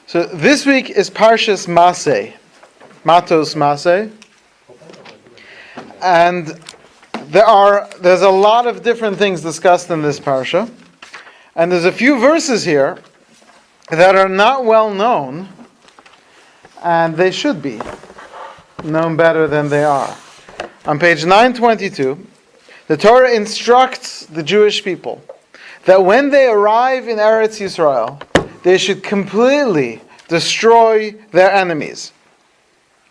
So this week is Parshas Massei, Matos Massei, and there's a lot of different things discussed in this parsha, and there's a few verses here that are not well known, and they should be known better than they are. On page 922, the Torah instructs the Jewish people that when they arrive in Eretz Yisrael, they should completely destroy their enemies.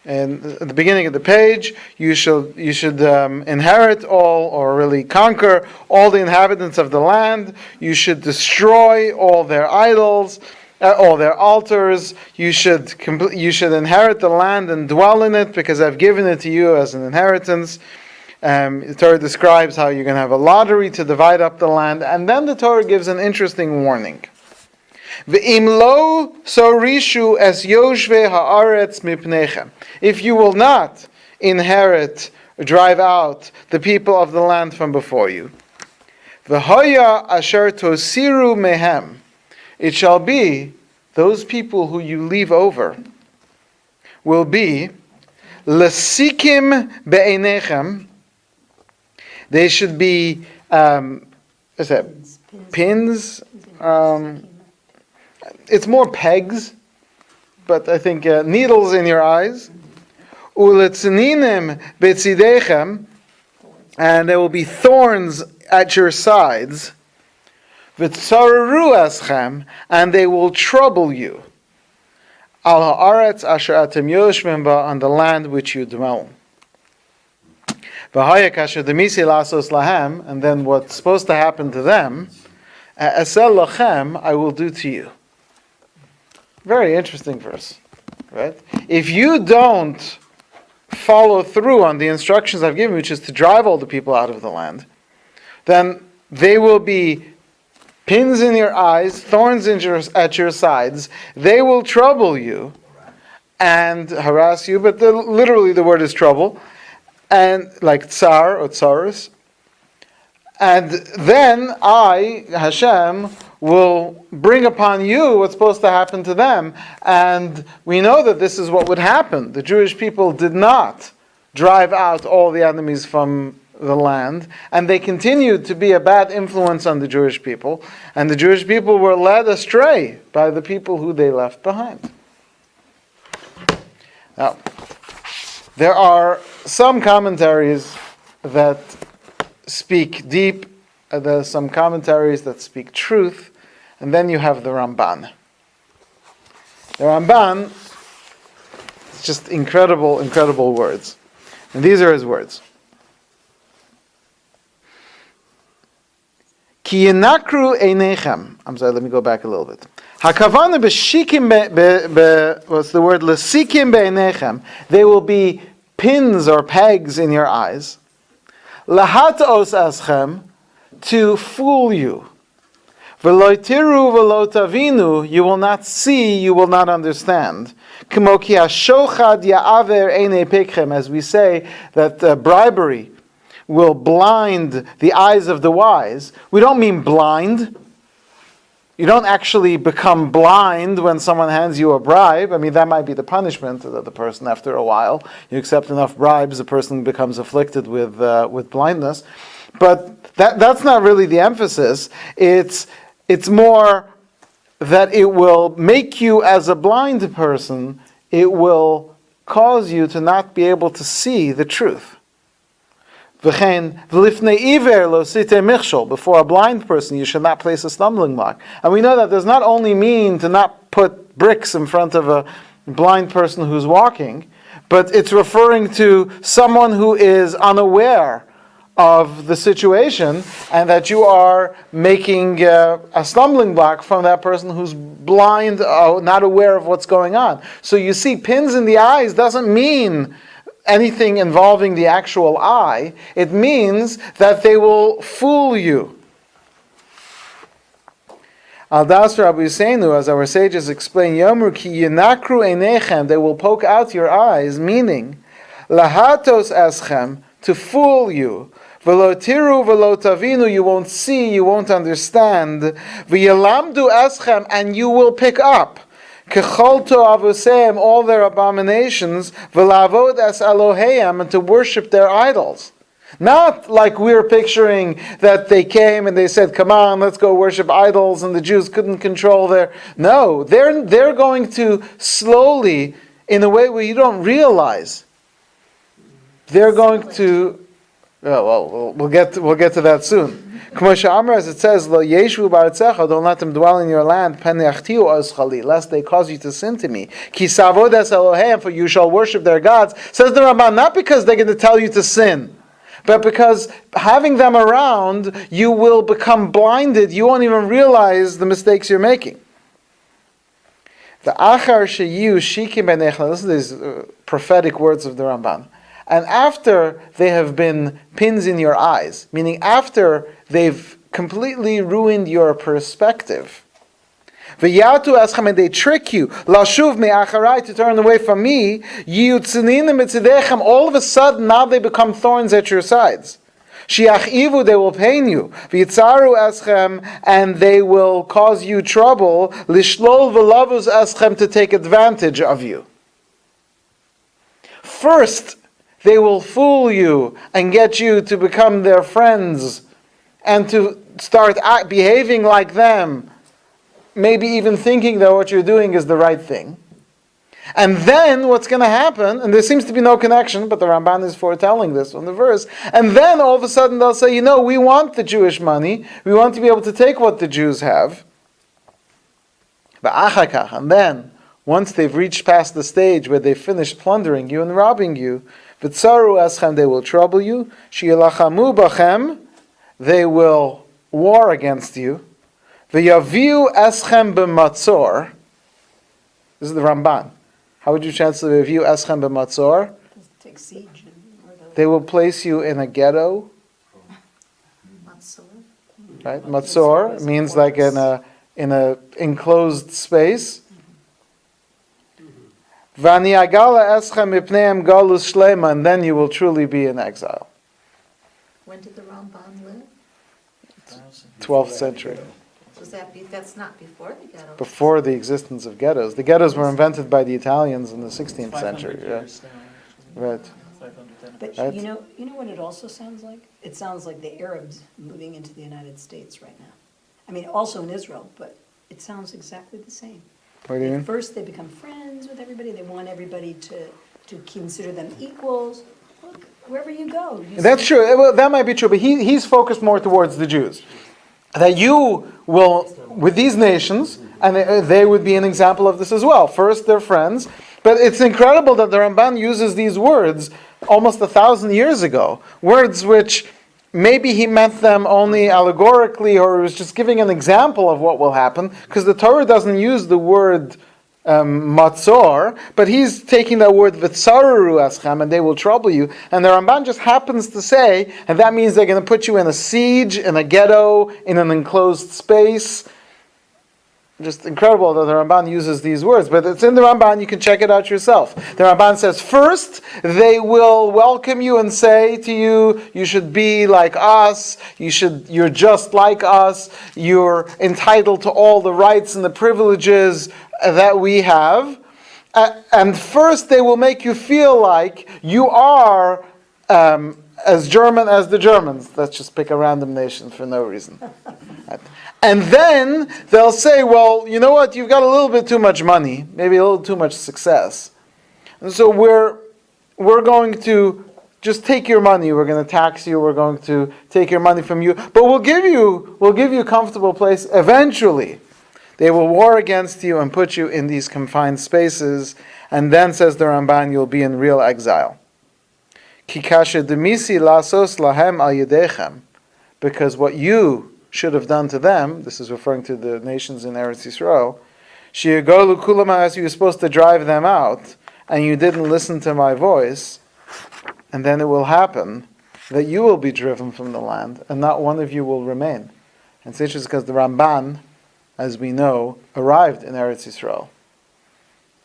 And at the beginning of the page, you should inherit all, or really conquer all the inhabitants of the land. You should destroy all their idols, all their altars. You should inherit the land and dwell in it, because I've given it to you as an inheritance. The Torah describes how you're going to have a lottery to divide up the land, and then the Torah gives an interesting warning. V'im lo sorishu es yoshvei haaretz mipnechem. If you will not inherit, drive out the people of the land from before you. V'hoya asher tosiru mehem. It shall be those people who you leave over will be lesikim be'enechem. They should be pins. It's more pegs, but I think needles in your eyes. Uletzninim betzidechem, and there will be thorns at your sides. V'tzareru eschem, and they will trouble you. Al haaretz asher atem yoshvim ba, on the land which you dwell. V'haya kasher demisi lasos lahem, and then what's supposed to happen to them, esel lachem, I will do to you. Very interesting verse, right? If you don't follow through on the instructions I've given, which is to drive all the people out of the land, then they will be pins in your eyes, thorns at your sides. They will trouble you and harass you, but literally the word is trouble, and like tsar or tsaris. And then I, Hashem, will bring upon you what's supposed to happen to them. And we know that this is what would happen. The Jewish people did not drive out all the enemies from the land, and they continued to be a bad influence on the Jewish people, and the Jewish people were led astray by the people who they left behind. Now, there are some commentaries that speak deep, there are some commentaries that speak truth, and then you have the Ramban. The Ramban, it's just incredible, incredible words. And these are his words. Ki yinakru einechem. I'm sorry, let me go back a little bit. Hakavana b'shikim what's the word? L'sikim be'einechem. They will be pins or pegs in your eyes. Lahatos aschem, to fool you. V'lo tiru v'lo tavinu, you will not see, you will not understand. K'mo ki hashochad ya'aver einei pikchem, as we say that bribery will blind the eyes of the wise. We don't mean blind. You don't actually become blind when someone hands you a bribe. I mean, that might be the punishment of the person after a while. You accept enough bribes, the person becomes afflicted with blindness. But that's not really the emphasis. It's more that it will make you, as a blind person, it will cause you to not be able to see the truth. Before a blind person, you should not place a stumbling block. And we know that does not only mean to not put bricks in front of a blind person who's walking, but it's referring to someone who is unaware of the situation, and that you are making a stumbling block from that person who's blind, not aware of what's going on. So you see, pins in the eyes doesn't mean anything involving the actual eye. It means that they will fool you. Aldas Rabbi Seinu, as our sages explain, Yomru ki yinakru einechem, they will poke out your eyes, meaning lahatos eschem, to fool you. V'lo tiru v'lo tavinu, you won't see, you won't understand. V'yalamdu eschem, and you will pick up. Kecholto avuseim, all their abominations, v'lavod es Eloheim, and to worship their idols. Not like we're picturing that they came and they said, come on, let's go worship idols, and the Jews couldn't control their... No, they're going to slowly, in a way where you don't realize, they're going to... we'll get to that soon. As it says, "Lo yeshu ba'artzecha," don't let them dwell in your land. Pen yachtiu oschali, lest they cause you to sin to me. Ki savod es Eloheim, for you shall worship their gods. Says the Ramban, not because they're going to tell you to sin, but because having them around, you will become blinded. You won't even realize the mistakes you're making. The achar sheyu shikim benechla. Listen to these prophetic words of the Ramban. And after they have been pins in your eyes, meaning after they've completely ruined your perspective, v'yatu eschem, and they trick you, lashuv me'acharai, to turn away from me, yiyutzininim mitzidechem, all of a sudden now they become thorns at your sides. Shiachivu, they will pain you. V'yitzaru eschem, and they will cause you trouble. Lishlol v'lavuz eschem, to take advantage of you. First, they will fool you and get you to become their friends and to start behaving like them, maybe even thinking that what you're doing is the right thing. And then what's going to happen, and there seems to be no connection, but the Ramban is foretelling this on the verse, and then all of a sudden they'll say, we want the Jewish money, we want to be able to take what the Jews have. And then, once they've reached past the stage where they've finished plundering you and robbing you, V'tzaru eschem, they will trouble you. Shi'elachamu bachem, they will war against you. V'yaviu eschem b'matzor. This is the Ramban. How would you translate v'yaviu eschem b'matzor? Take siege. They will place you in a ghetto. Matzor. Right? Matzor means like in a enclosed space. V'aniagala eschem mipneim galus shlema, and then you will truly be in exile. When did the Ramban live? 12th century. That's not before the ghettos. Before the existence of ghettos. The ghettos were invented by the Italians in the 16th century. Yeah. Right. But right. you know what it also sounds like? It sounds like the Arabs moving into the United States right now. I mean, also in Israel, but it sounds exactly the same. What do you mean? First, they become friends with everybody. They want everybody to consider them equals. Look, wherever you go. That's true. Well, that might be true, but he's focused more towards the Jews. That you will, with these nations, and they would be an example of this as well. First, they're friends. But it's incredible that the Ramban uses these words almost 1,000 years ago. Words which maybe he meant them only allegorically, or he was just giving an example of what will happen, because the Torah doesn't use the word matzor, but he's taking that word v'tzaru eschem, and they will trouble you. And the Ramban just happens to say, and that means they're going to put you in a siege, in a ghetto, in an enclosed space. Just incredible that the Ramban uses these words, but it's in the Ramban, you can check it out yourself. The Ramban says, first, they will welcome you and say to you, you should be like us, you're just like us, you're entitled to all the rights and the privileges that we have. And first, they will make you feel like you are as German as the Germans. Let's just pick a random nation for no reason. And then they'll say, well, you know what, you've got a little bit too much money, maybe a little too much success. And so we're going to just take your money, we're going to tax you, we're going to take your money from you, but we'll give you a comfortable place eventually. They will war against you and put you in these confined spaces, and then, says the Ramban, you'll be in real exile. Kikasha demisi lasos lahem al yedechem, because what you should have done to them, this is referring to the nations in Eretz Yisrael, shi'yagolu kulam, as you were supposed to drive them out, and you didn't listen to my voice, and then it will happen that you will be driven from the land, and not one of you will remain. And it's interesting because the Ramban, as we know, arrived in Eretz Yisrael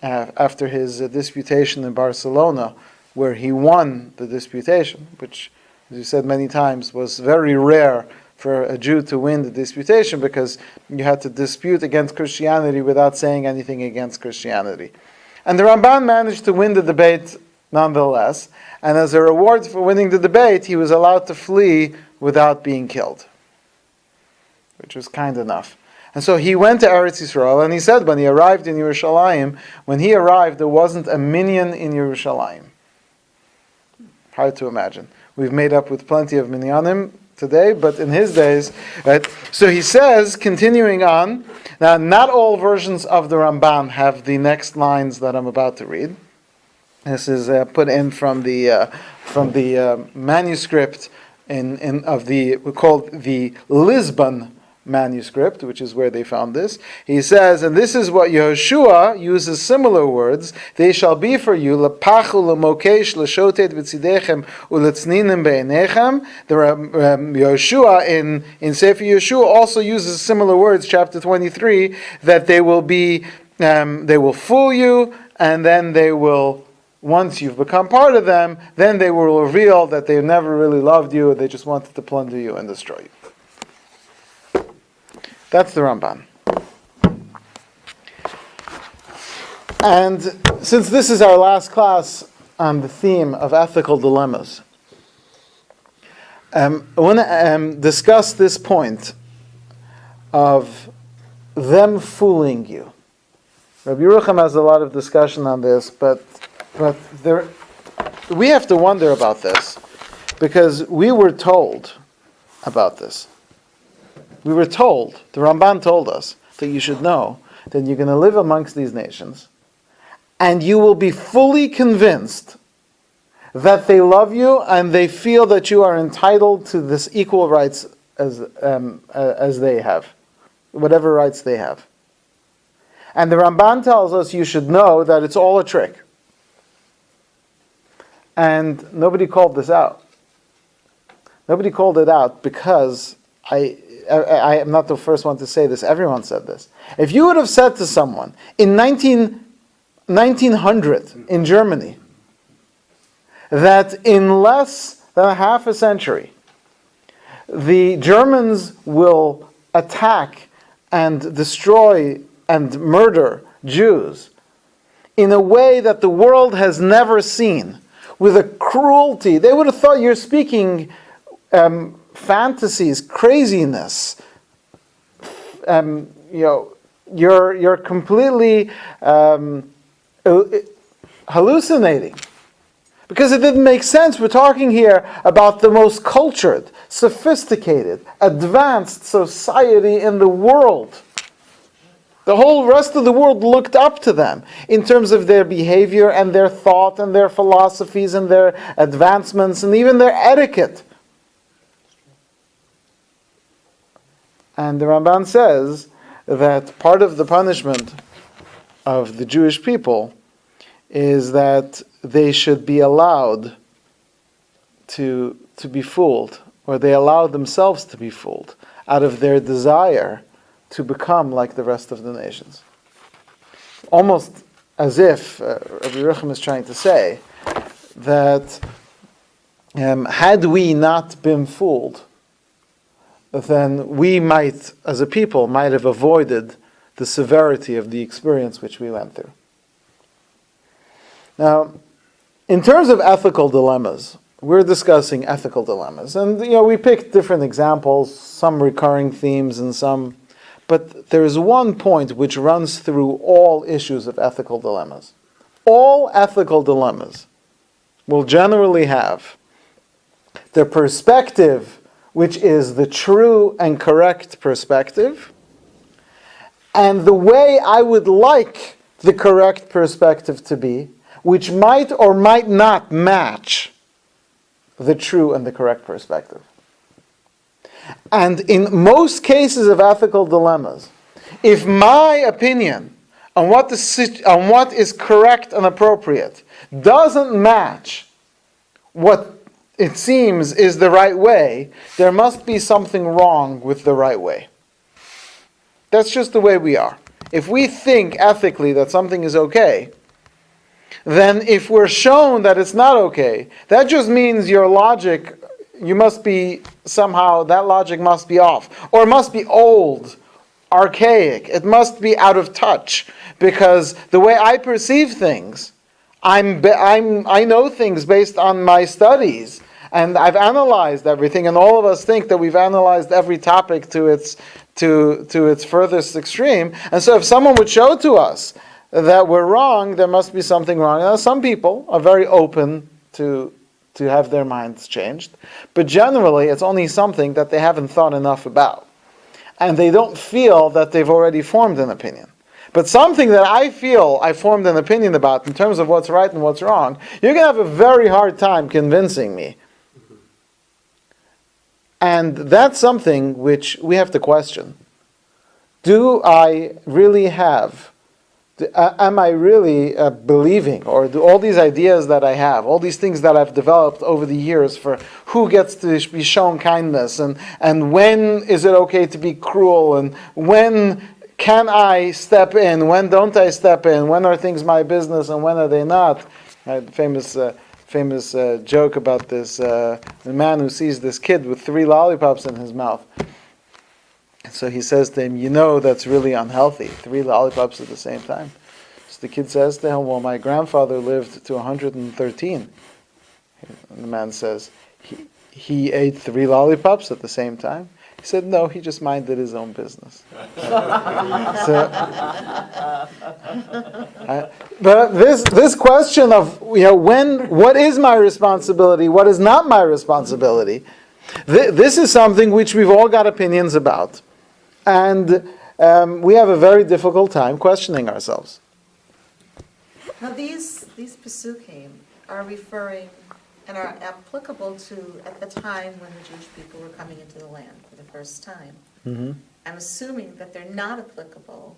after his disputation in Barcelona, where he won the disputation, which, as you said many times, was very rare for a Jew to win the disputation, because you had to dispute against Christianity without saying anything against Christianity. And the Ramban managed to win the debate nonetheless, and as a reward for winning the debate, he was allowed to flee without being killed, which was kind enough. And so he went to Eretz Yisrael, and he said when he arrived in Yerushalayim, there wasn't a minyan in Yerushalayim. Hard to imagine. We've made up with plenty of minyanim today, but in his days, right? So he says, continuing on, now not all versions of the Ramban have the next lines that I'm about to read. This is put in from the manuscript called the Lisbon manuscript, which is where they found this. He says, and this is what Yehoshua uses similar words, they shall be for you, lepachu lemokesh leshotet v'tzidechem uletzninim be'enechem. The Yehoshua in Sefer Yehoshua also uses similar words, chapter 23, that they will fool you, and then they will, once you've become part of them, then they will reveal that they never really loved you, they just wanted to plunder you and destroy you. That's the Ramban. And since this is our last class on the theme of ethical dilemmas, I want to discuss this point of them fooling you. Rabbi Yerucham has a lot of discussion on this, but we have to wonder about this, because we were told about this. We were told, the Ramban told us, that you should know that you're going to live amongst these nations, and you will be fully convinced that they love you and they feel that you are entitled to this equal rights as they have, whatever rights they have. And the Ramban tells us you should know that it's all a trick. And nobody called this out. Nobody called it out because I am not the first one to say this. Everyone said this. If you would have said to someone in 1900 in Germany that in less than a half a century the Germans will attack and destroy and murder Jews in a way that the world has never seen, with a cruelty, they would have thought you're speaking fantasies, craziness. You're completely hallucinating, because it didn't make sense. We're talking here about the most cultured, sophisticated, advanced society in the world. The whole rest of the world looked up to them in terms of their behavior and their thought and their philosophies and their advancements and even their etiquette. And the Ramban says that part of the punishment of the Jewish people is that they should be allowed to be fooled, or they allow themselves to be fooled out of their desire to become like the rest of the nations. Almost as if Rabbi Yerucham is trying to say that had we not been fooled, then we might, as a people, might have avoided the severity of the experience which we went through. Now, in terms of ethical dilemmas, we're discussing ethical dilemmas. And we picked different examples, some recurring themes and some. But there is one point which runs through all issues of ethical dilemmas. All ethical dilemmas will generally have the perspective which is the true and correct perspective, and the way I would like the correct perspective to be, which might or might not match the true and the correct perspective. And in most cases of ethical dilemmas, if my opinion on what is correct and appropriate doesn't match what it seems is the right way, there must be something wrong with the right way. That's just the way we are. If we think ethically that something is okay, then if we're shown that it's not okay, that just means your logic you must be somehow, that logic must be off. Or it must be old, archaic. It must be out of touch. Because the way I perceive things, I know things based on my studies. And I've analyzed everything, and all of us think that we've analyzed every topic to its furthest extreme. And so if someone would show to us that we're wrong, there must be something wrong. Now, some people are very open to have their minds changed, but generally it's only something that they haven't thought enough about. And they don't feel that they've already formed an opinion. But something that I feel I formed an opinion about in terms of what's right and what's wrong, you're going to have a very hard time convincing me. And that's something which we have to question. Do I really have, am I really believing, or do all these ideas that I have, all these things that I've developed over the years for who gets to be shown kindness, and when is it okay to be cruel, and when can I step in, when don't I step in, when are things my business and when are they not? Famous joke about this, the man who sees this kid with 3 lollipops in his mouth. So he says to him, you know that's really unhealthy, 3 lollipops at the same time. So the kid says to him, well, my grandfather lived to 113. And the man says, he ate 3 lollipops at the same time? He said, no, he just minded his own business. But this question of, what is my responsibility, what is not my responsibility, this is something which we've all got opinions about. And we have a very difficult time questioning ourselves. Now these Pesukim are referring and are applicable to at the time when the Jewish people were coming into the land for the first time. Mm-hmm. I'm assuming that they're not applicable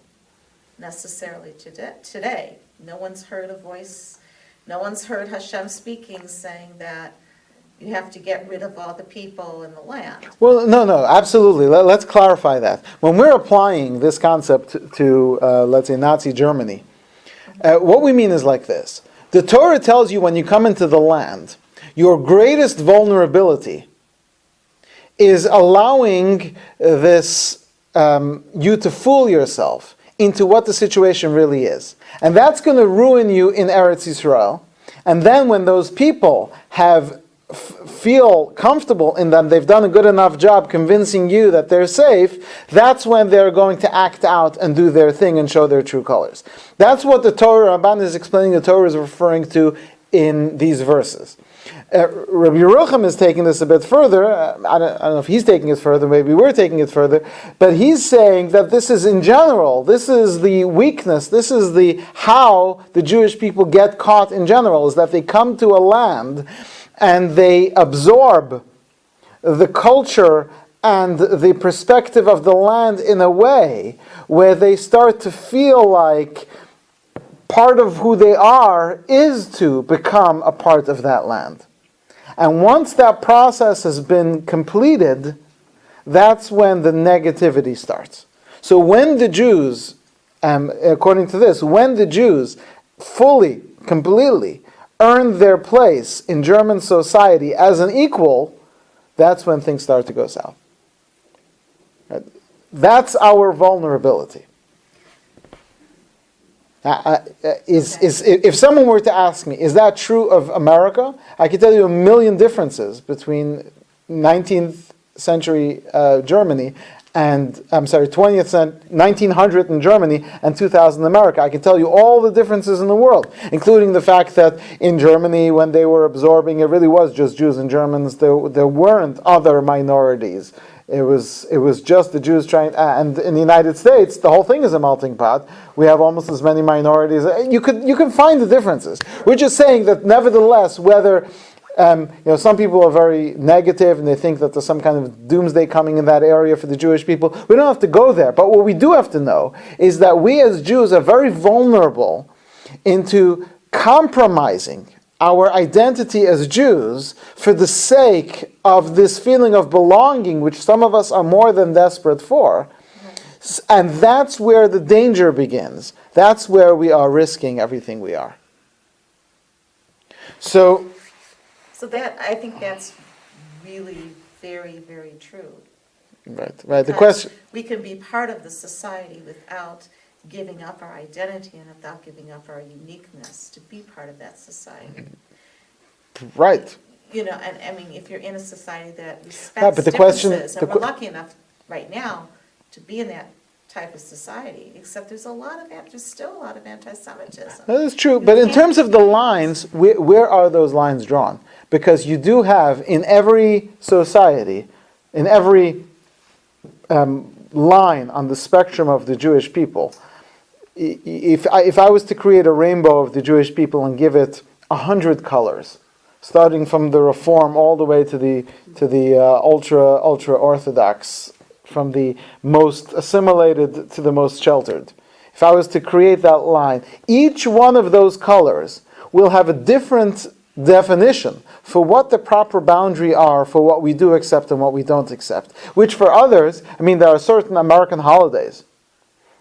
necessarily today. No one's heard a voice, no one's heard Hashem speaking saying that you have to get rid of all the people in the land. Well, no, absolutely. Let's clarify that. When we're applying this concept to let's say, Nazi Germany, what we mean is like this. The Torah tells you when you come into the land, your greatest vulnerability is allowing this you to fool yourself into what the situation really is. And that's going to ruin you in Eretz Yisrael. And then when those people feel comfortable in them, they've done a good enough job convincing you that they're safe, that's when they're going to act out and do their thing and show their true colors. That's what the Torah, Rabban is explaining, the Torah is referring to in these verses. Rabbi Yerucham is taking this a bit further. I don't know if he's taking it further, maybe we're taking it further, but he's saying that this is in general, this is the weakness, this is the how the Jewish people get caught in general, is that they come to a land and they absorb the culture and the perspective of the land in a way where they start to feel like part of who they are is to become a part of that land. And once that process has been completed, that's when the negativity starts. So when the Jews, according to this, when the Jews fully, completely earn their place in German society as an equal, that's when things start to go south. That's our vulnerability. If someone were to ask me, is that true of America? I could tell you a million differences between 19th century Germany and, 1900 in Germany and 2000 in America. I can tell you all the differences in the world, including the fact that in Germany, when they were absorbing, it really was just Jews and Germans. There weren't other minorities. It was just the Jews trying, and in the United States, the whole thing is a melting pot. We have almost as many minorities. You can find the differences. We're just saying that nevertheless, whether some people are very negative and they think that there's some kind of doomsday coming in that area for the Jewish people. We don't have to go there. But what we do have to know is that we as Jews are very vulnerable into compromising our identity as Jews for the sake of this feeling of belonging, which some of us are more than desperate for. And that's where the danger begins. That's where we are risking everything we are. So that, I think that's really very, very true. Right. The Because question. we can be part of the society without giving up our identity and without giving up our uniqueness to be part of that society. Right. You know, and I mean, if you're in a society that Right, respects but the question- differences, and we're lucky enough right now to be in that type of society, except there's still a lot of anti-Semitism. That is true, You but in can't- terms of the lines, where are those lines drawn? Because you do have in every society, in every line on the spectrum of the Jewish people, if I was to create a rainbow of the Jewish people and give it 100 colors, starting from the Reform all the way to the ultra Orthodox, from the most assimilated to the most sheltered. If I was to create that line, each one of those colors will have a different definition for what the proper boundary are for what we do accept and what we don't accept. Which for others, I mean, there are certain American holidays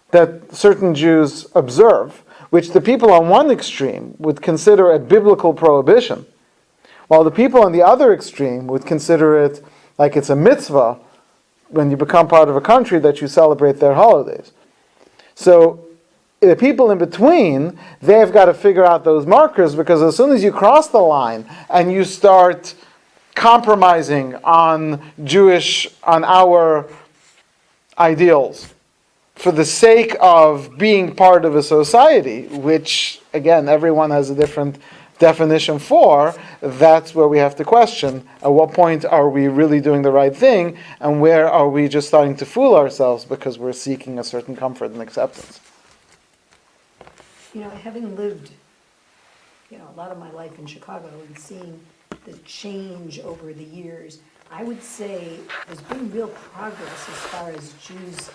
that certain Jews observe, which the people on one extreme would consider a biblical prohibition, while the people on the other extreme would consider it like it's a mitzvah when you become part of a country that you celebrate their holidays. So the people in between, they've got to figure out those markers, because as soon as you cross the line and you start compromising on our ideals for the sake of being part of a society, which again everyone has a different definition for, that's where we have to question at what point are we really doing the right thing, and where are we just starting to fool ourselves because we're seeking a certain comfort and acceptance. You know, having lived, a lot of my life in Chicago and seeing the change over the years, I would say there's been real progress as far as Jews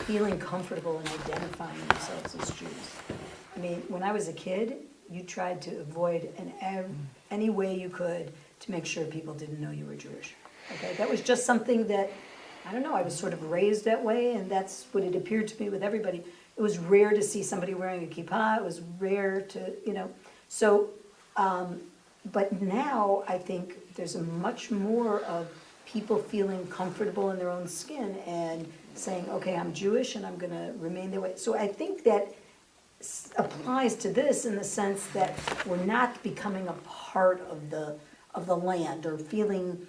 feeling comfortable and identifying themselves as Jews. I mean, when I was a kid, you tried to avoid in any way you could to make sure people didn't know you were Jewish. Okay, that was just something that, I don't know, I was sort of raised that way, and that's what it appeared to me with everybody. It was rare to see somebody wearing a kippah. It was rare to, so, but now I think there's a much more of people feeling comfortable in their own skin and saying, okay, I'm Jewish and I'm going to remain that way. So I think that applies to this in the sense that we're not becoming a part of the land or feeling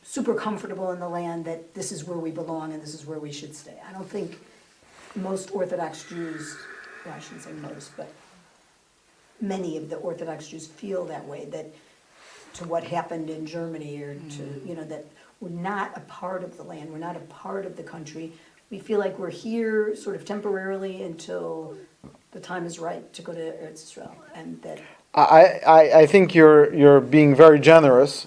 super comfortable in the land that this is where we belong and this is where we should stay. I don't think most Orthodox Jews, well, I shouldn't say most, but many of the Orthodox Jews feel that way, that to what happened in Germany or to, that we're not a part of the land, we're not a part of the country. We feel like we're here sort of temporarily until the time is right to go to Eretz Israel, and that. I think you're being very generous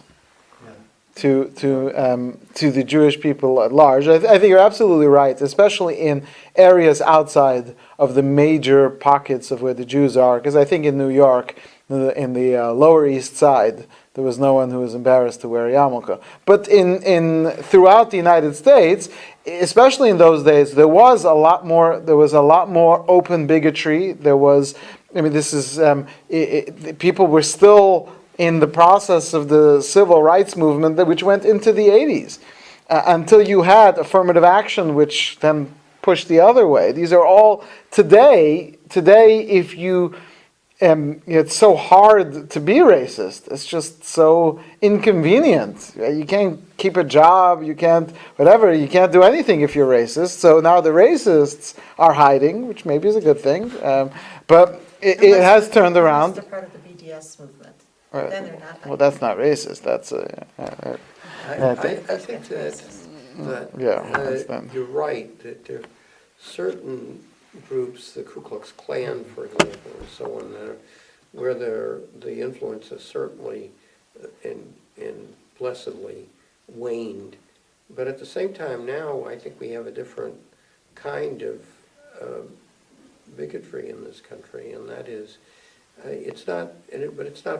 to the Jewish people at large. I think you're absolutely right, especially in areas outside of the major pockets of where the Jews are. Because I think in New York, in the Lower East Side, there was no one who was embarrassed to wear a yarmulke. But in throughout the United States, especially in those days, there was a lot more open bigotry. There was, people were still in the process of the civil rights movement, which went into the 80s, until you had affirmative action, which then pushed the other way. These are all today. If you it's so hard to be racist. It's just so inconvenient. You can't keep a job. You can't You can't do anything if you're racist. So now the racists are hiding, which maybe is a good thing. But it has turned around. They're part of the BDS movement. Right. Then they're not hiding. Well, that's not racist. That's I think that you're right, that there are certain groups, the Ku Klux Klan, for example, and so on, where the influence has certainly and blessedly waned. But at the same time now, I think we have a different kind of bigotry in this country, and that is, it's not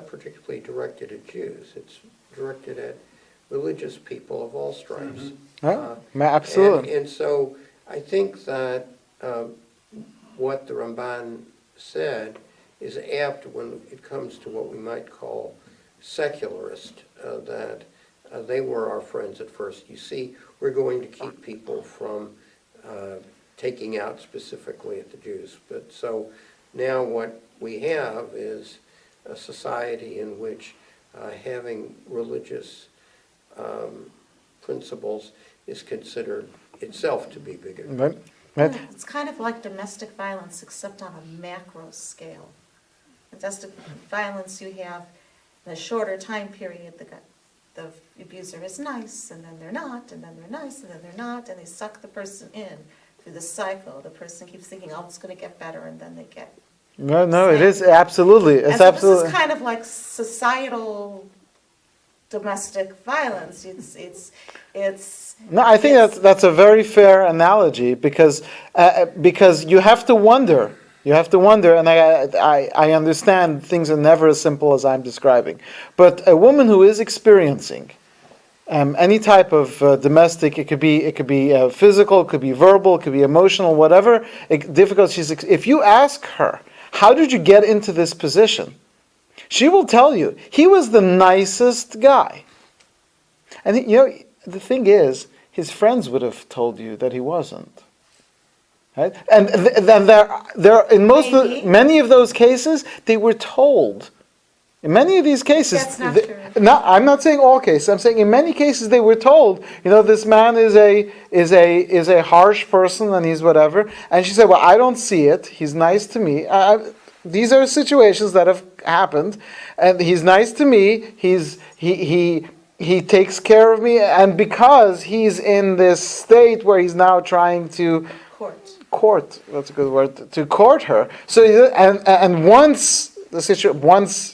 particularly directed at Jews. It's directed at religious people of all stripes. absolutely. And so I think that what the Ramban said is apt when it comes to what we might call secularist, that they were our friends at first. You see, we're going to keep people from taking out specifically at the Jews. But so now what we have is a society in which having religious principles is considered itself to be bigotry. Right? Right? It's kind of like domestic violence, except on a macro scale. Domestic violence, you have in a shorter time period, the abuser is nice, and then they're not, and then they're nice, and then they're not, and they suck the person in through the cycle. The person keeps thinking, oh, it's going to get better, and then they get. No, it is absolutely. And It's so absolutely. this is kind of like societal domestic violence. It's. No, I think that's a very fair analogy because you have to wonder. You have to wonder, and I understand things are never as simple as I'm describing. But a woman who is experiencing any type of domestic, it could be physical, it could be verbal, it could be emotional, whatever difficult if you ask her, how did you get into this position? She will tell you, he was the nicest guy. And the thing is, his friends would have told you that he wasn't. Right? And then there in many of those cases, they were told. In many of these cases, That's not true. I'm not saying all cases. I'm saying in many cases they were told, this man is a harsh person and he's whatever. And she said, well, I don't see it. He's nice to me. These are situations that have happened, and he's nice to me. He takes care of me, and because he's in this state where he's now trying to court, that's a good word, to court her. So and once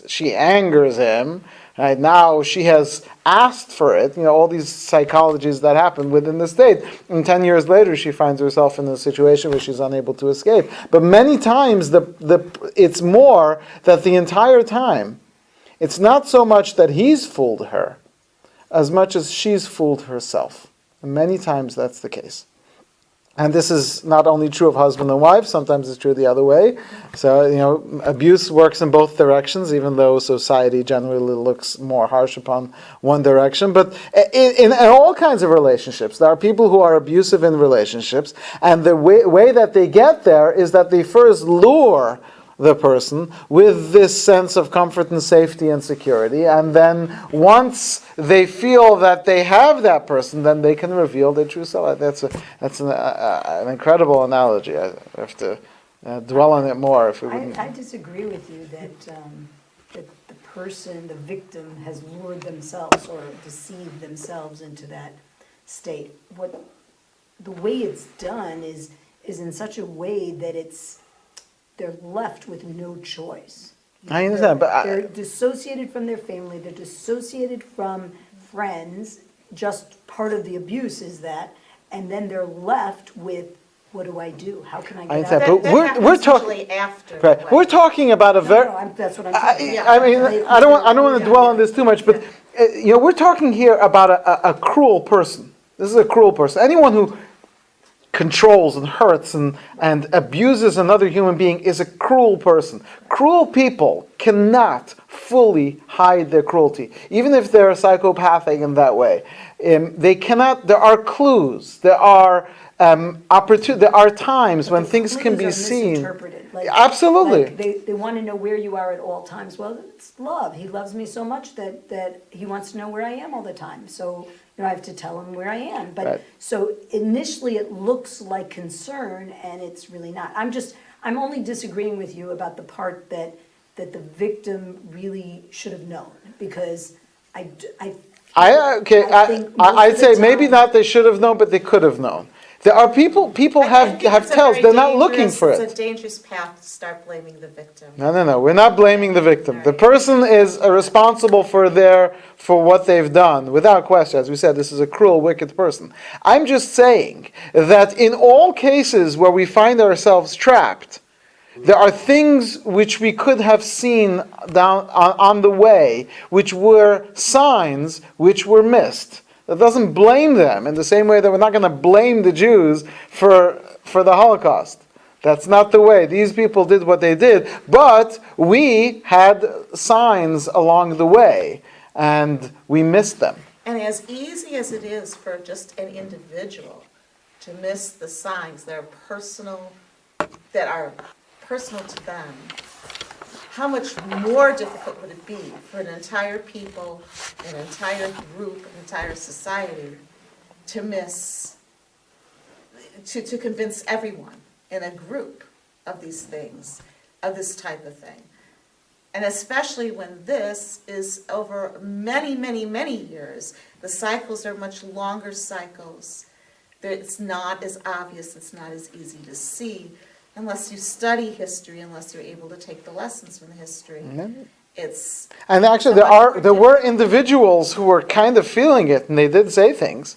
she angers him, right, now she has asked for it. All these psychologies that happen within the state, and 10 years later she finds herself in a situation where she's unable to escape. But many times it's more that the entire time, it's not so much that he's fooled her, as much as she's fooled herself. And many times that's the case. And this is not only true of husband and wife, sometimes it's true the other way. So, abuse works in both directions, even though society generally looks more harsh upon one direction. But in all kinds of relationships, there are people who are abusive in relationships, and the way that they get there is that they first lure the person with this sense of comfort and safety and security, and then once they feel that they have that person, then they can reveal their true self. That's an incredible analogy. I have to dwell on it more. If we wouldn't. I disagree with you that the person, the victim, has lured themselves or deceived themselves into that state. The way it's done is in such a way that they're left with no choice. I understand, but they're dissociated from their family, they're dissociated from friends, just part of the abuse is that, and then they're left with, what do I do? How can I get out of it? But we're talking usually after. right. We're talking about a very. That's what I'm saying. I don't want to dwell on this too much, but we're talking here about a cruel person. This is a cruel person. Anyone who controls and hurts and abuses another human being is a cruel person. Cruel people cannot fully hide their cruelty, even if they're psychopathic in that way. They cannot. There are clues. There are there are times when things can be seen. Absolutely. Like they want to know where you are at all times. Well, it's love. He loves me so much that he wants to know where I am all the time. So I have to tell him where I am. But right. So initially it looks like concern, and it's really not. I'm only disagreeing with you about the part that the victim really should have known, because I'd say maybe not they should have known, but they could have known. There are people have tells, they're not looking for it. It's a dangerous path to start blaming the victim. No, we're not blaming the victim. The person is responsible for what they've done, without question. As we said, this is a cruel, wicked person. I'm just saying that in all cases where we find ourselves trapped, there are things which we could have seen down on the way, which were signs which were missed. That doesn't blame them in the same way that we're not going to blame the Jews for the Holocaust. That's not the way. These people did what they did, but we had signs along the way, and we missed them. And as easy as it is for just an individual to miss the signs that are personal to them, how much more difficult would it be for an entire people, an entire group, an entire society to miss, to convince everyone in a group of these things, of this type of thing. And especially when this is over many, many, many years. The cycles are much longer cycles. It's not as obvious, it's not as easy to see unless you study history, unless you're able to take the lessons from the history. Mm-hmm. It's And actually, there were individuals who were kind of feeling it, and they did say things.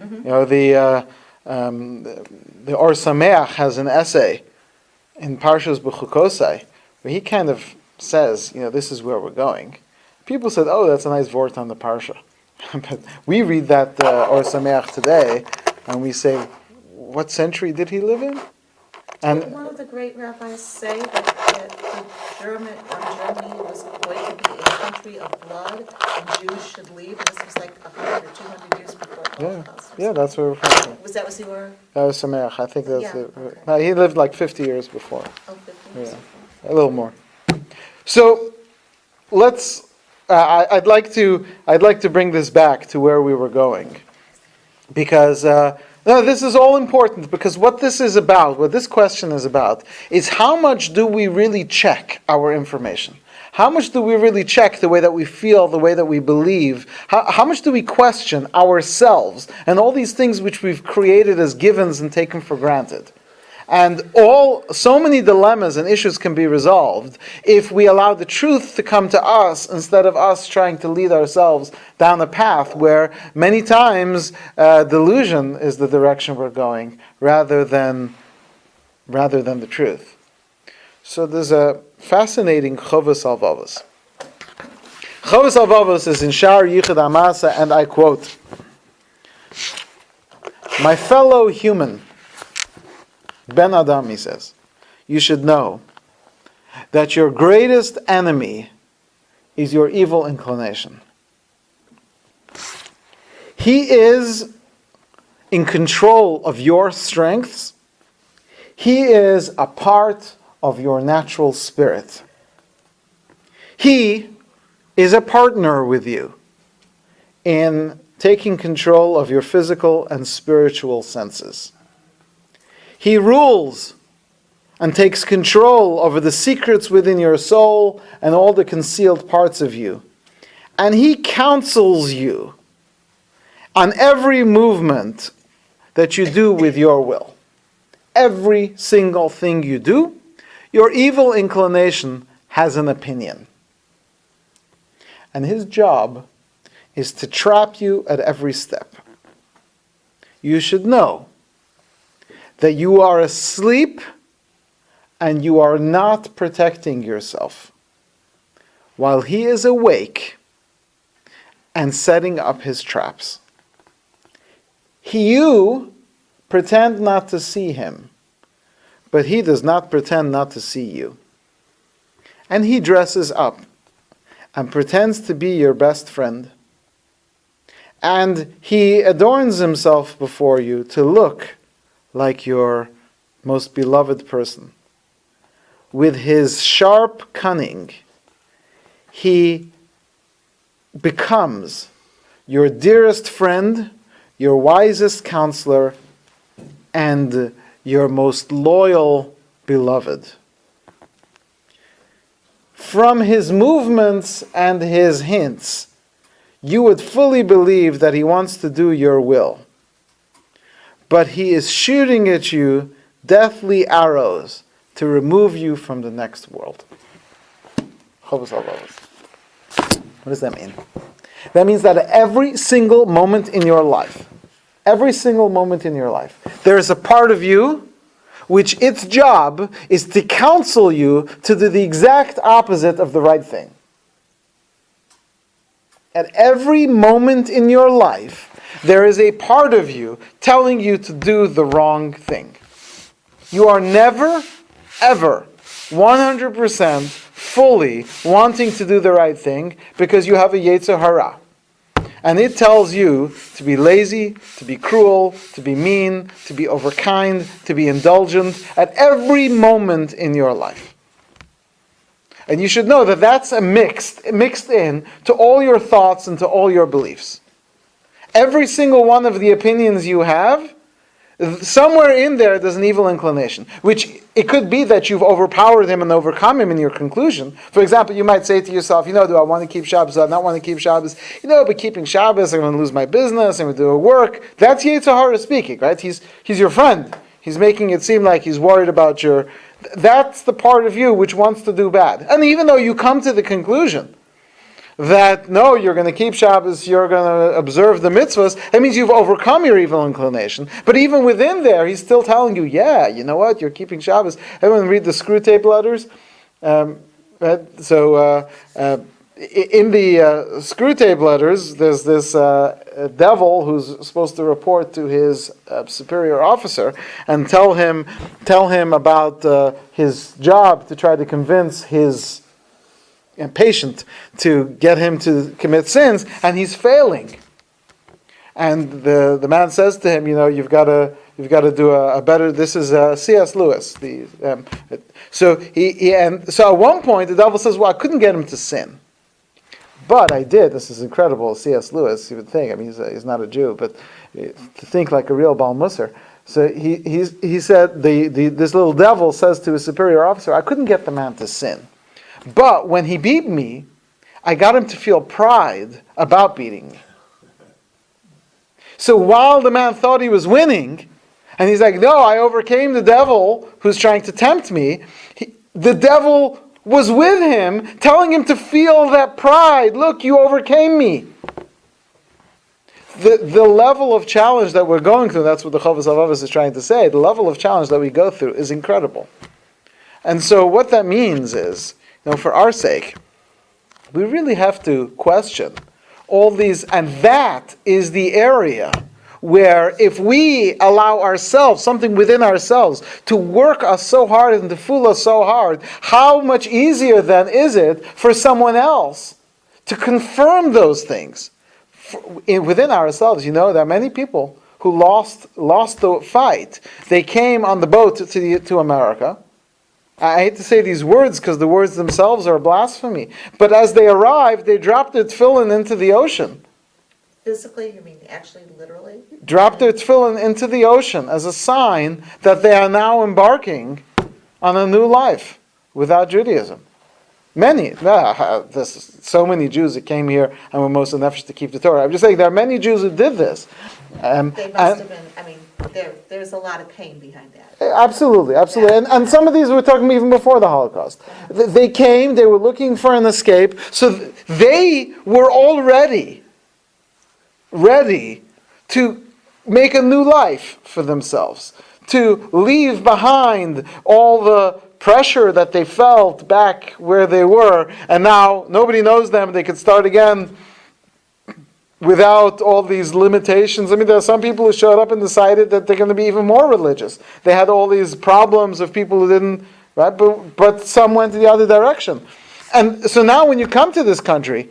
Mm-hmm. You know, the Or Sameach has an essay in Parshas B'chukosai where he kind of says, you know, this is where we're going. People said, oh, that's a nice vort on the parsha. But we read that Or Sameach today, and we say, what century did he live in? Did one of the great rabbis say that Germany was going to be a country of blood and Jews should leave? And this was like 100 or 200 years before the Holocaust. Yeah, that's what we're from. Was he were? That was Sameach. I think that's Yeah, it. okay. No, he lived like 50 years before. Oh, 50 years Yeah. A little more. So let's. I'd like to bring this back to where we were going, because no, this is all important. Because what this is about, what this question is about, is how much do we really check our information? How much do we really check the way that we feel, the way that we believe? How much do we question ourselves and all these things which we've created as givens and taken for granted? And so many dilemmas and issues can be resolved if we allow the truth to come to us instead of us trying to lead ourselves down a path where many times delusion is the direction we're going rather than the truth. So there's a fascinating Chovos Halvavos. Chovos Halvavos is in Shar Yichud Amasa, and I quote, "My fellow human, Ben Adam," he says, "you should know that your greatest enemy is your evil inclination. He is in control of your strengths. He is a part of your natural spirit. He is a partner with you in taking control of your physical and spiritual senses. He rules and takes control over the secrets within your soul and all the concealed parts of you. And he counsels you on every movement that you do with your will. Every single thing you do, your evil inclination has an opinion. And his job is to trap you at every step. You should know that you are asleep and you are not protecting yourself, while he is awake and setting up his traps. You pretend not to see him, but he does not pretend not to see you. And he dresses up and pretends to be your best friend. And he adorns himself before you to look like your most beloved person. With his sharp cunning, he becomes your dearest friend, your wisest counselor, and your most loyal beloved. From his movements and his hints, you would fully believe that he wants to do your will. But he is shooting at you deathly arrows to remove you from the next world." What does that mean? That means that every single moment in your life, there is a part of you which its job is to counsel you to do the exact opposite of the right thing. At every moment in your life, there is a part of you telling you to do the wrong thing. You are never, ever, 100% fully wanting to do the right thing because you have a Yetzer Hara. and it tells you to be lazy, to be cruel, to be mean, to be overkind, to be indulgent at every moment in your life. And you should know that that's mixed in to all your thoughts and to all your beliefs. Every single one of the opinions you have, somewhere in there there's an evil inclination, which it could be that you've overpowered him and overcome him in your conclusion. For example, you might say to yourself, do I want to keep Shabbos? Do I not want to keep Shabbos? But keeping Shabbos, I'm going to lose my business, I'm going to do work. That's Yetzer Hara speaking, right? He's your friend. He's making it seem like he's worried about that's the part of you which wants to do bad. And even though you come to the conclusion that, no, you're going to keep Shabbos, you're going to observe the mitzvahs, that means you've overcome your evil inclination. But even within there, he's still telling you, you know what, you're keeping Shabbos. Everyone read the screw tape letters? Right? So, in the screw tape letters, there's this devil who's supposed to report to his superior officer and tell him about his job to try to convince his patient to get him to commit sins, and he's failing. And the man says to him, you've got to do a better. This is C.S. Lewis. So at one point the devil says, "Well, I couldn't get him to sin, but I did." This is incredible. C.S. Lewis, you would think. He's not a Jew, but to think like a real Baal Musar. So he said this little devil says to his superior officer, "I couldn't get the man to sin. But when he beat me, I got him to feel pride about beating me." So while the man thought he was winning, and he's like, "No, I overcame the devil who's trying to tempt me," the devil was with him, telling him to feel that pride. Look, you overcame me. The level of challenge that we're going through, that's what the Chovos HaLevavos is trying to say, the level of challenge that we go through is incredible. And so what that means is, for our sake, we really have to question all these, and that is the area where if we allow ourselves, something within ourselves, to work us so hard and to fool us so hard, how much easier then is it for someone else to confirm those things within ourselves? There are many people who lost the fight. They came on the boat to America. I hate to say these words because the words themselves are blasphemy. But as they arrived, they dropped their tefillin into the ocean. Physically, you mean actually literally? Dropped their tefillin into the ocean as a sign that they are now embarking on a new life without Judaism. There's so many Jews that came here and were most nefesh to keep the Torah. I'm just saying there are many Jews who did this. They must have been, there's a lot of pain behind that. Absolutely. And some of these we're talking even before the Holocaust. They came, they were looking for an escape, so they were already ready to make a new life for themselves, to leave behind all the pressure that they felt back where they were, and now nobody knows them, they could start again without all these limitations. There are some people who showed up and decided that they're going to be even more religious. They had all these problems of people who didn't, right? But some went the other direction. And so now when you come to this country,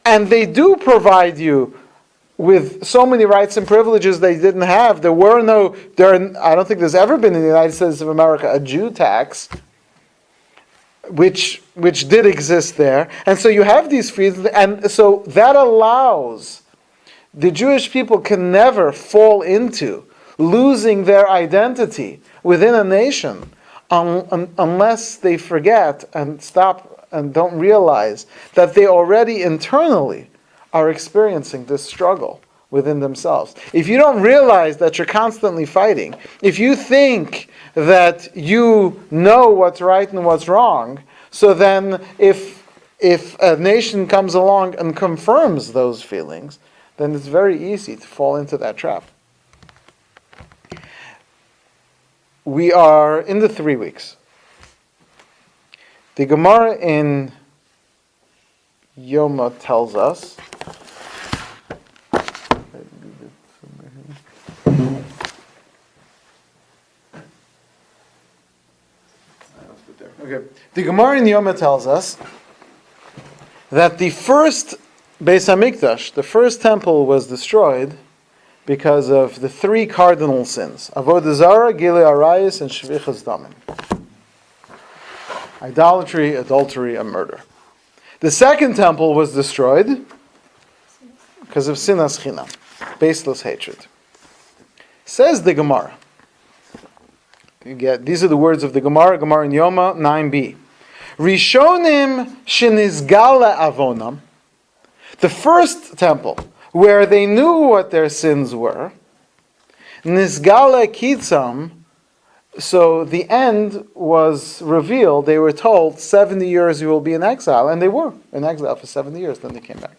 and they do provide you with so many rights and privileges they didn't have. I don't think there's ever been in the United States of America a Jew tax, which did exist there. And so you have these freedoms, and so that allows the Jewish people can never fall into losing their identity within a nation unless they forget and stop and don't realize that they already internally are experiencing this struggle within themselves. If you don't realize that you're constantly fighting, if you think that you know what's right and what's wrong, so then if a nation comes along and confirms those feelings, then it's very easy to fall into that trap. We are in the 3 weeks. The Gemara in Yoma tells us the Gemara in Yoma tells us that the first Beis Hamikdash, the first temple was destroyed because of the three cardinal sins: Avodah Zarah, Gilui Arayis, and Shvichas Damim. Idolatry, adultery, and murder. The second temple was destroyed because of sinas chinam, baseless hatred. Says the Gemara. These are the words of the Gemara in Yoma 9b. Rishonim shenizgala avonam. The first temple, where they knew what their sins were, nizgala kitzam, so the end was revealed. They were told, 70 years you will be in exile, and they were in exile for 70 years, then they came back.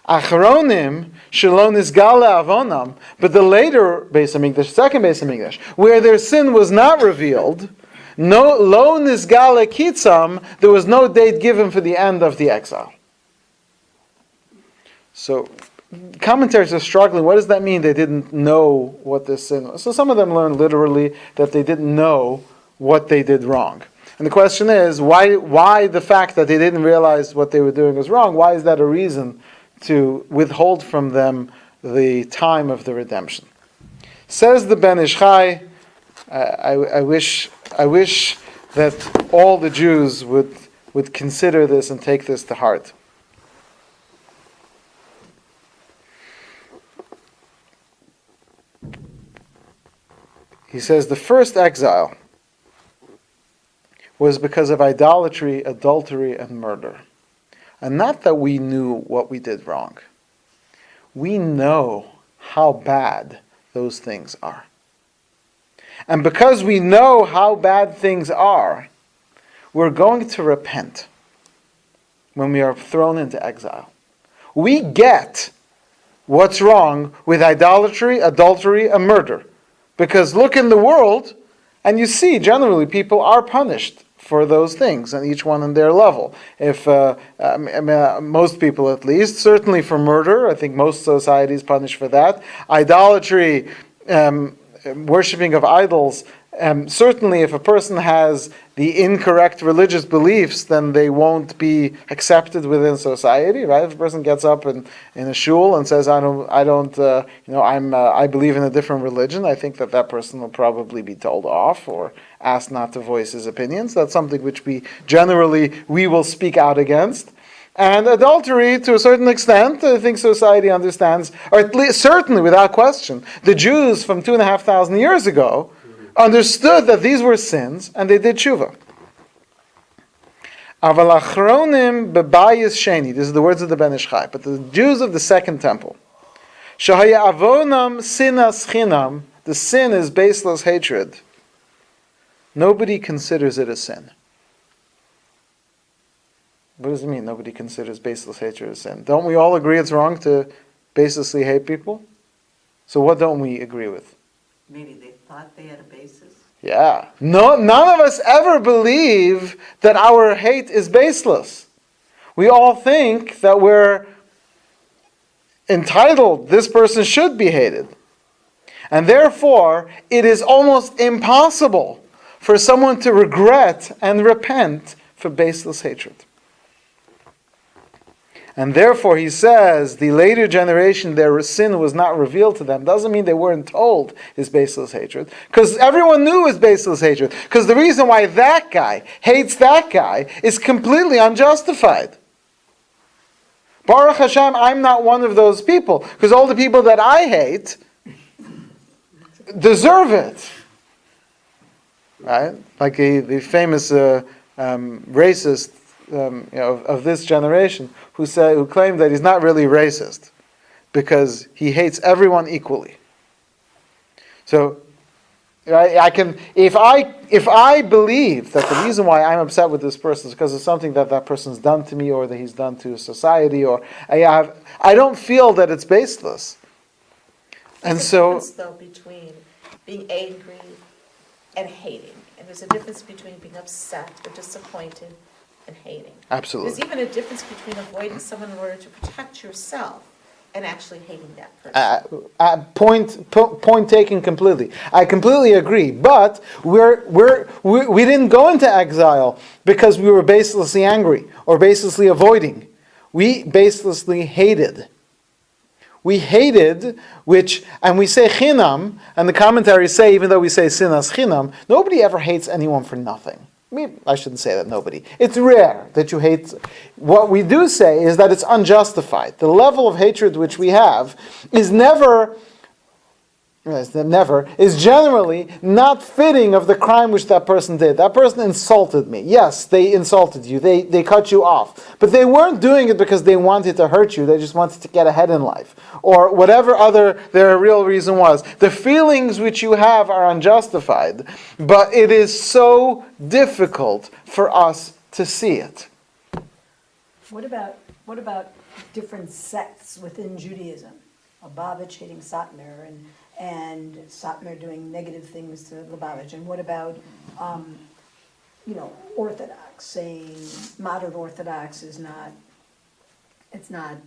Achronim shelo nizgala avonam, but the later Beis Hamikdash, second Beis Hamikdash, where their sin was not revealed, no lo nizgala kitzam, there was no date given for the end of the exile. So commentators are struggling. What does that mean? They didn't know what this sin was. So some of them learn literally that they didn't know what they did wrong. And the question is, why the fact that they didn't realize what they were doing was wrong? Why is that a reason to withhold from them the time of the redemption? Says the Ben Ish Chai, I wish that all the Jews would consider this and take this to heart. He says the first exile was because of idolatry, adultery, and murder. And not that we knew what we did wrong. We know how bad those things are. And because we know how bad things are, we're going to repent when we are thrown into exile. We get what's wrong with idolatry, adultery, and murder. Because look in the world, and you see, generally, people are punished for those things, and each one on their level. If most people, at least, certainly for murder, I think most societies punish for that. Idolatry, worshipping of idols. Certainly, if a person has the incorrect religious beliefs, then they won't be accepted within society, right? If a person gets up in a shul and says, "I believe in a different religion," I think that person will probably be told off or asked not to voice his opinions. That's something which we will speak out against. And adultery, to a certain extent, I think society understands, or at least certainly without question, the Jews from 2,500 years ago understood that these were sins, and they did tshuva. Aval achronim bebayis sheni. This is the words of the Ben Ish Chai. But the Jews of the second temple, shahaya avonam sinas chinam. The sin is baseless hatred. Nobody considers it a sin. What does it mean? Nobody considers baseless hatred a sin. Don't we all agree it's wrong to baselessly hate people? So what don't we agree with? Maybe they thought they had a basis. Yeah. No, none of us ever believe that our hate is baseless. We all think that we're entitled, this person should be hated. And therefore, it is almost impossible for someone to regret and repent for baseless hatred. And therefore, he says, the later generation, their sin was not revealed to them. Doesn't mean they weren't told is baseless hatred. Because everyone knew is baseless hatred. Because the reason why that guy hates that guy is completely unjustified. Baruch Hashem, I'm not one of those people. Because all the people that I hate deserve it. Right? Like the famous racist of this generation who claimed that he's not really racist because he hates everyone equally. So, I can if I believe that the reason why I'm upset with this person is because of something that person's done to me or that he's done to society, or I don't feel that it's baseless. And so, there's a difference, though, between being angry and hating, and there's a difference between being upset or disappointed and hating. absolutely. There's even a difference between avoiding someone in order to protect yourself and actually hating that person. Point taken completely. I completely agree. But we didn't go into exile because we were baselessly angry or baselessly avoiding. We baselessly hated. We hated, and we say chinam, and the commentaries say, even though we say sinas chinam, nobody ever hates anyone for nothing. I shouldn't say that nobody. It's rare that you hate. What we do say is that it's unjustified. The level of hatred which we have is is generally not fitting of the crime which that person did. That person insulted me. Yes, they insulted you. They cut you off. But they weren't doing it because they wanted to hurt you. They just wanted to get ahead in life. Or whatever other their real reason was. The feelings which you have are unjustified. But it is so difficult for us to see it. What about different sects within Judaism? Lubavitch hating Satmar and Satmar doing negative things to Lubavitch. And what about, Orthodox saying modern Orthodox is not, it's not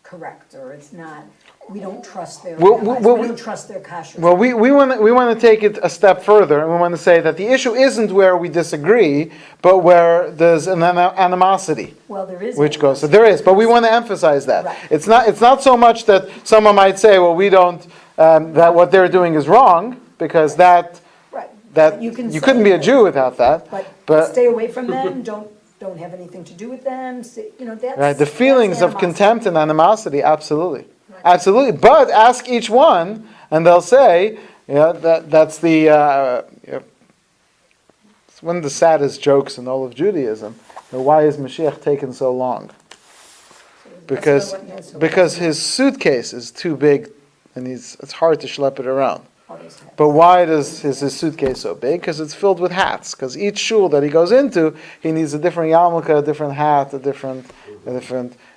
correct, or it's not, we don't trust their rabbis, we don't trust their kashrut. Well, we want to take it a step further, and we want to say that the issue isn't where we disagree, but where there's an animosity. Well, there is. Which goes, so there is, but we want to emphasize that. Right. It's not so much that someone might say, well, we don't, that what they're doing is wrong, because that you couldn't be a Jew without that. But stay away from them, don't have anything to do with them, that's... Right, the feelings of animosity. Contempt and animosity, absolutely. Right. Absolutely, but ask each one, and they'll say, that's the... it's one of the saddest jokes in all of Judaism. Why is Mashiach taken so long? Because his suitcase is too big, and it's hard to schlep it around. But why is his suitcase so big? Because it's filled with hats. Because each shul that he goes into, he needs a different yarmulke, a different hat, a different.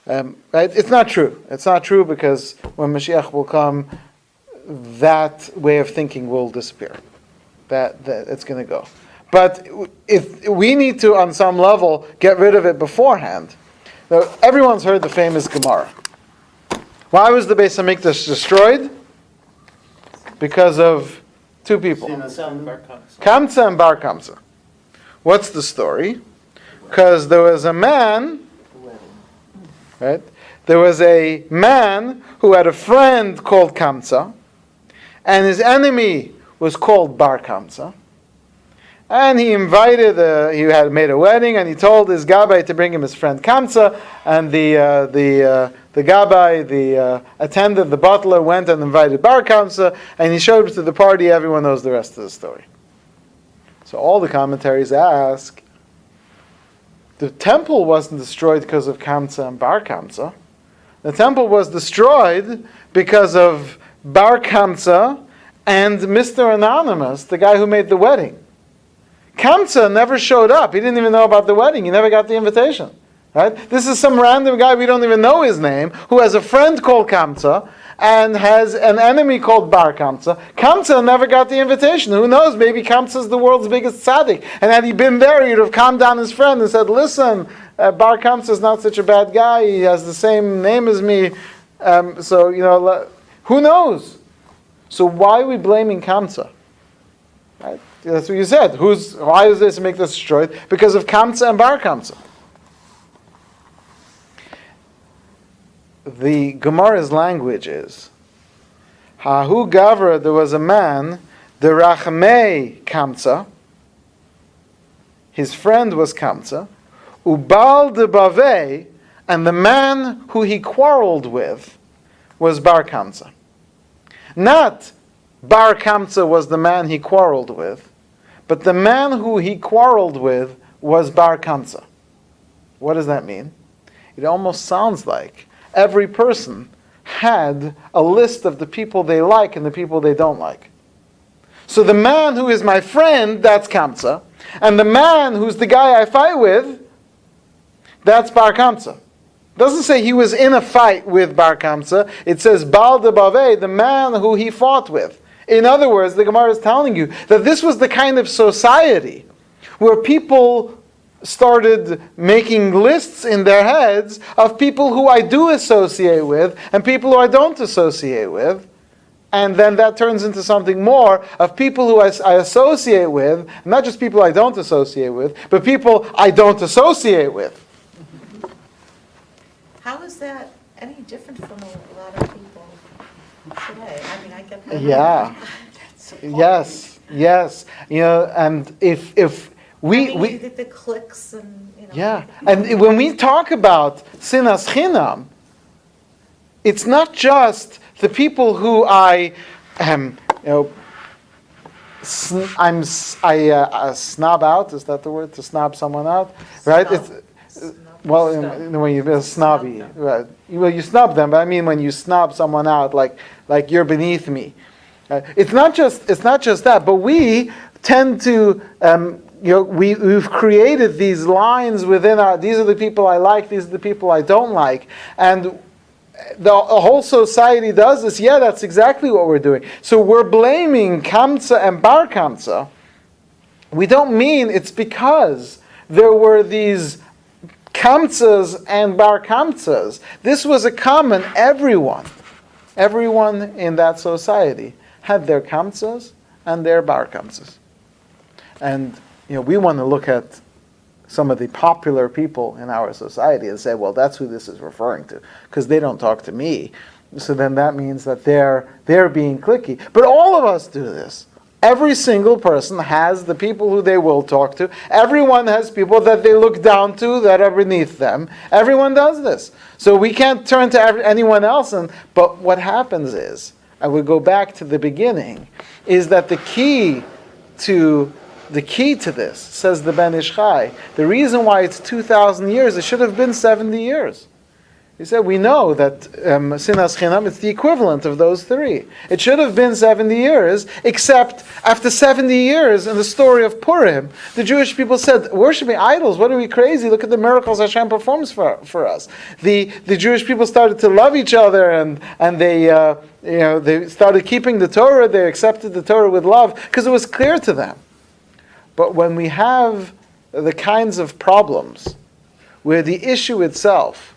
Right? It's not true. It's not true, because when Mashiach will come, that way of thinking will disappear. That it's going to go. But if we need to, on some level, get rid of it beforehand. Now, everyone's heard the famous Gemara. Why was the Beis Hamikdash destroyed? Because of two people. Kamsa and Bar Kamsa. What's the story? Because there was a man, right? There was a man who had a friend called Kamsa, and his enemy was called Bar Kamsa. And he invited, he had made a wedding, and he told his Gabbai to bring him his friend Kamsa, and the Gabbai, the attendant, the butler, went and invited Bar Kamsa, and he showed up to the party. Everyone knows the rest of the story. So all the commentaries ask, the temple wasn't destroyed because of Kamsa and Bar Kamsa. The temple was destroyed because of Bar Kamsa and Mr. Anonymous, the guy who made the wedding. Kamsa never showed up. He didn't even know about the wedding. He never got the invitation. Right? This is some random guy, we don't even know his name, who has a friend called Kamsa and has an enemy called Bar Kamsa. Kamsa never got the invitation. Who knows? Maybe Kamsa is the world's biggest tzaddik. And had he been there, he'd have calmed down his friend and said, listen, Bar Kamsa is not such a bad guy. He has the same name as me. Who knows? So why are we blaming Kamsa? Right? That's what you said. Why does this make this destroyed? Because of Kamsa and Bar Kamsa. The Gemara's language is, Hahu Gavra, there was a man, the Rachmei Kamsa, his friend was Kamsa, Ubal de Bavei, and the man who he quarreled with was Bar Kamsa. Not Bar Kamsa was the man he quarreled with, but the man who he quarreled with was Bar Kamsa. What does that mean? It almost sounds like every person had a list of the people they like and the people they don't like. So the man who is my friend, that's Kamsa, and the man who's the guy I fight with, that's Bar Kamsa. It doesn't say he was in a fight with Bar Kamsa. It says Baal de Bavei, the man who he fought with. In other words, the Gemara is telling you that this was the kind of society where people started making lists in their heads of people who I do associate with and people who I don't associate with. And then that turns into something more of people who I associate with, not just people I don't associate with, but people I don't associate with. is that any different from a lot of people today? I mean, I get that. Yeah. Yes. And if we The clicks and, yeah, and when we talk about sinas chinam, it's not just the people who I snob out. Is that the word, to snob someone out? Right? Snob. When you're snobby, right? You snub them, but I mean when you snob someone out, like you're beneath me. It's not just that, but we tend to. We've created these lines within these are the people I like, these are the people I don't like. And the whole society does this. Yeah, that's exactly what we're doing. So we're blaming Kamsa and Bar Kamsa. We don't mean it's because there were these Kamsas and Bar Kamsas. This was a common, everyone in that society had their Kamsas and their Bar Kamsas. And we want to look at some of the popular people in our society and say, well, that's who this is referring to, because they don't talk to me. So then that means that they're being cliquey. But all of us do this. Every single person has the people who they will talk to. Everyone has people that they look down to that are beneath them. Everyone does this. So we can't turn to anyone else. But what happens is, I would go back to the beginning, is that the key to this, says the Ben Ish Chai, the reason why it's 2,000 years, it should have been 70 years. He said, we know that Sinas Chinam, it's the equivalent of those three. It should have been 70 years, except after 70 years in the story of Purim, the Jewish people said, worshiping idols, what are we crazy? Look at the miracles Hashem performs for us. The Jewish people started to love each other, and they started keeping the Torah, they accepted the Torah with love, because it was clear to them. But when we have the kinds of problems where the issue itself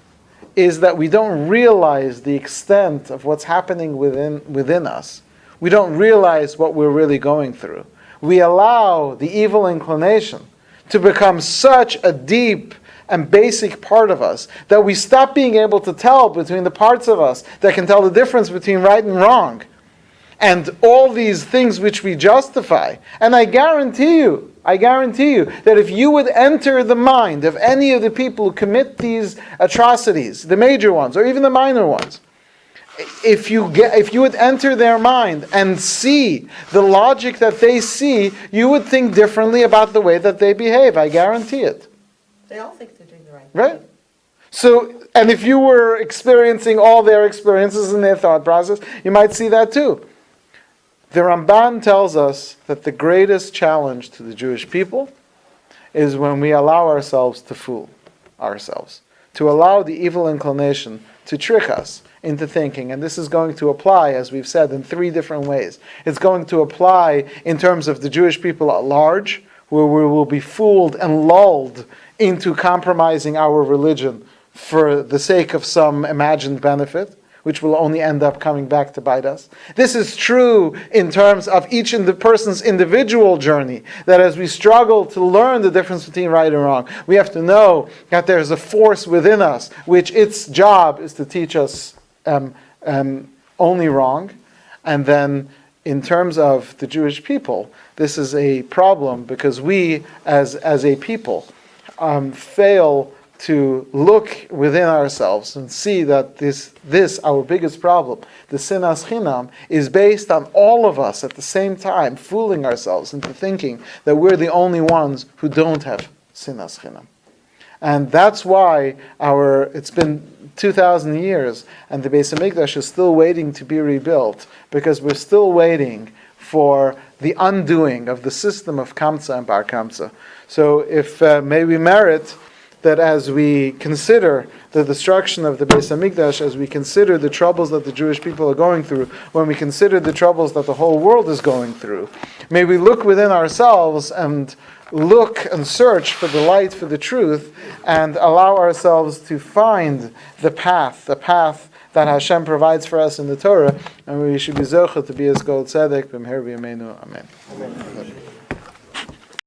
is that we don't realize the extent of what's happening within us, we don't realize what we're really going through, we allow the evil inclination to become such a deep and basic part of us that we stop being able to tell between the parts of us that can tell the difference between right and wrong. And all these things which we justify. And I guarantee you that if you would enter the mind of any of the people who commit these atrocities, the major ones or even the minor ones, if you would enter their mind and see the logic that they see, you would think differently about the way that they behave. I guarantee it. They all think they're doing the right thing. Right? So, and if you were experiencing all their experiences in their thought process, you might see that too. The Ramban tells us that the greatest challenge to the Jewish people is when we allow ourselves to fool ourselves, to allow the evil inclination to trick us into thinking. And this is going to apply, as we've said, in three different ways. It's going to apply in terms of the Jewish people at large, where we will be fooled and lulled into compromising our religion for the sake of some imagined benefit, which will only end up coming back to bite us. This is true in terms of each person's individual journey, that as we struggle to learn the difference between right and wrong, we have to know that there's a force within us, which its job is to teach us only wrong. And then in terms of the Jewish people, this is a problem because we, as a people, fail to look within ourselves and see that this our biggest problem, the sinas chinam, is based on all of us at the same time fooling ourselves into thinking that we're the only ones who don't have sinas chinam. And that's why it's been 2,000 years and the Beis HaMikdash is still waiting to be rebuilt, because we're still waiting for the undoing of the system of Kamsa and Bar Kamsa. So if may we merit that as we consider the destruction of the Beis HaMikdash, as we consider the troubles that the Jewish people are going through, when we consider the troubles that the whole world is going through, may we look within ourselves and look and search for the light, for the truth, and allow ourselves to find the path that Hashem provides for us in the Torah, and we should be zocheh to be as Gold Tzedek, b'mher b'yameinu, amen.